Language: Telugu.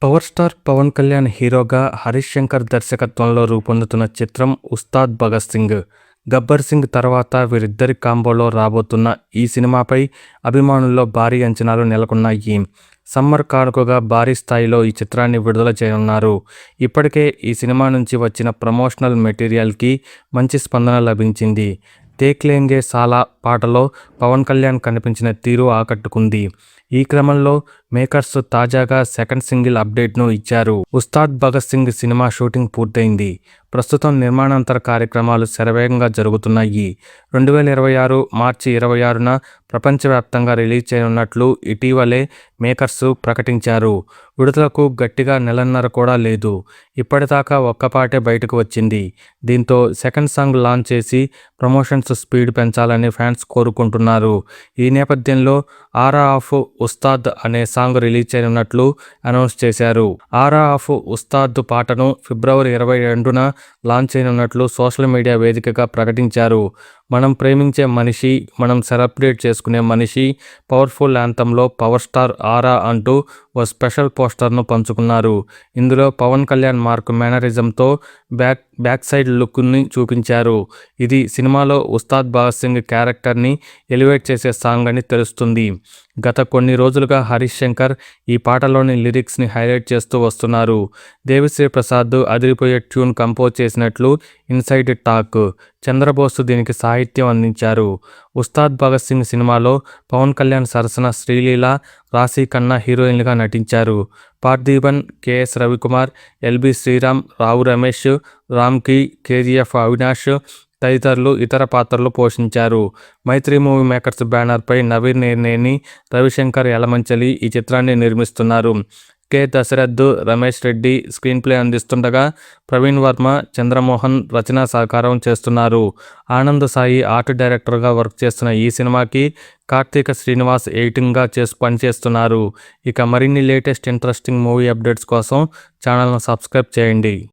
పవర్ స్టార్ పవన్ కళ్యాణ్ హీరోగా హరీష్ శంకర్ దర్శకత్వంలో రూపొందుతున్న చిత్రం ఉస్తాద్ భగత్ సింగ్. గబ్బర్ సింగ్ తర్వాత వీరిద్దరి కాంబోలో రాబోతున్న ఈ సినిమాపై అభిమానుల్లో భారీ అంచనాలు నెలకొన్నాయి. సమ్మర్ కానుకగా భారీ స్థాయిలో ఈ చిత్రాన్ని విడుదల చేయనున్నారు. ఇప్పటికే ఈ సినిమా నుంచి వచ్చిన ప్రమోషనల్ మెటీరియల్కి మంచి స్పందన లభించింది. దేఖ్ లేంగే సాలా పాటలో పవన్ కళ్యాణ్ కనిపించిన తీరు ఆకట్టుకుంది. ఈ క్రమంలో మేకర్స్ తాజాగా సెకండ్ సింగిల్ అప్డేట్ను ఇచ్చారు. ఉస్తాద్ భగత్ సింగ్ సినిమా షూటింగ్ పూర్తయింది. ప్రస్తుతం నిర్మాణాంతర కార్యక్రమాలు శరవేగంగా జరుగుతున్నాయి. 2026 మార్చి 26న ప్రపంచవ్యాప్తంగా రిలీజ్ చేయనున్నట్లు ఇటీవలే మేకర్స్ ప్రకటించారు. విడుదలకు గట్టిగా నెలన్నర కూడా లేదు. ఇప్పటిదాకా ఒక్క పాటే బయటకు వచ్చింది. దీంతో సెకండ్ సాంగ్ లాంచ్ చేసి ప్రమోషన్స్ స్పీడ్ పెంచాలని ఫ్యాన్స్ కోరుకుంటున్నారు. ఈ నేపథ్యంలో ఆరా ఆఫ్ ఉస్తాద్ అనే సాంగ్ రిలీజ్ చేయనున్నట్లు అనౌన్స్ చేశారు. ఆరా ఆఫ్ ఉస్తాద్ పాటను ఫిబ్రవరి 22న లాంచ్ చేయనున్నట్లు సోషల్ మీడియా వేదికగా ప్రకటించారు. మనం ప్రేమించే మనిషి, మనం సెలబ్రేట్ చేసుకునే మనిషి పవర్ఫుల్ యాంథంలో పవర్ స్టార్ ఆరా అంటూ ఓ స్పెషల్ పోస్టర్ను పంచుకున్నారు. ఇందులో పవన్ కళ్యాణ్ మార్క్ మేనరిజంతో బ్యాక్ సైడ్ లుక్ని చూపించారు. ఇది సినిమాలో ఉస్తాద్ భగత్ సింగ్ క్యారెక్టర్ని ఎలివేట్ చేసే సాంగ్ అని తెలుస్తుంది. గత కొన్ని రోజులుగా హరీష్ శంకర్ ఈ పాటలోని లిరిక్స్ని హైలైట్ చేస్తూ వస్తున్నారు. దేవిశ్రీ ప్రసాద్ అదిరిపోయే ట్యూన్ కంపోజ్ చేసినట్లు ఇన్సైడ్ టాక్. చంద్రబోస్ దీనికి సాహిత్యం అందించారు. ఉస్తాద్ భగత్ సింగ్ సినిమాలో పవన్ కళ్యాణ్ సరసన శ్రీలీల, రాశీ ఖన్నా హీరోయిన్లుగా నటించారు. పార్థిబన్, కెఎస్ రవికుమార్, ఎల్బి శ్రీరామ్, రావు రమేష్, రామ్కి, కేజీఎఫ్ అవినాష్ తదితరులు ఇతర పాత్రలు పోషించారు. మైత్రి మూవీ మేకర్స్ బ్యానర్పై నవీన్ నేర్నేని, రవిశంకర్ యలమంచలి ఈ చిత్రాన్ని నిర్మిస్తున్నారు. K Dasarath, Ramesh Reddy screenplay అందిస్తుండగా ప్రవీణ్ వర్మ, చంద్రమోహన్ రచనా సహకారం చేస్తున్నారు. ఆనంద్ సాయి ఆర్ట్ డైరెక్టర్గా వర్క్ చేస్తున్న ఈ సినిమాకి కార్తీక శ్రీనివాస్ ఎడిటింగ్గా పనిచేస్తున్నారు. ఇక మరిన్ని లేటెస్ట్ ఇంట్రెస్టింగ్ మూవీ అప్డేట్స్ కోసం ఛానల్ను సబ్స్క్రైబ్ చేయండి.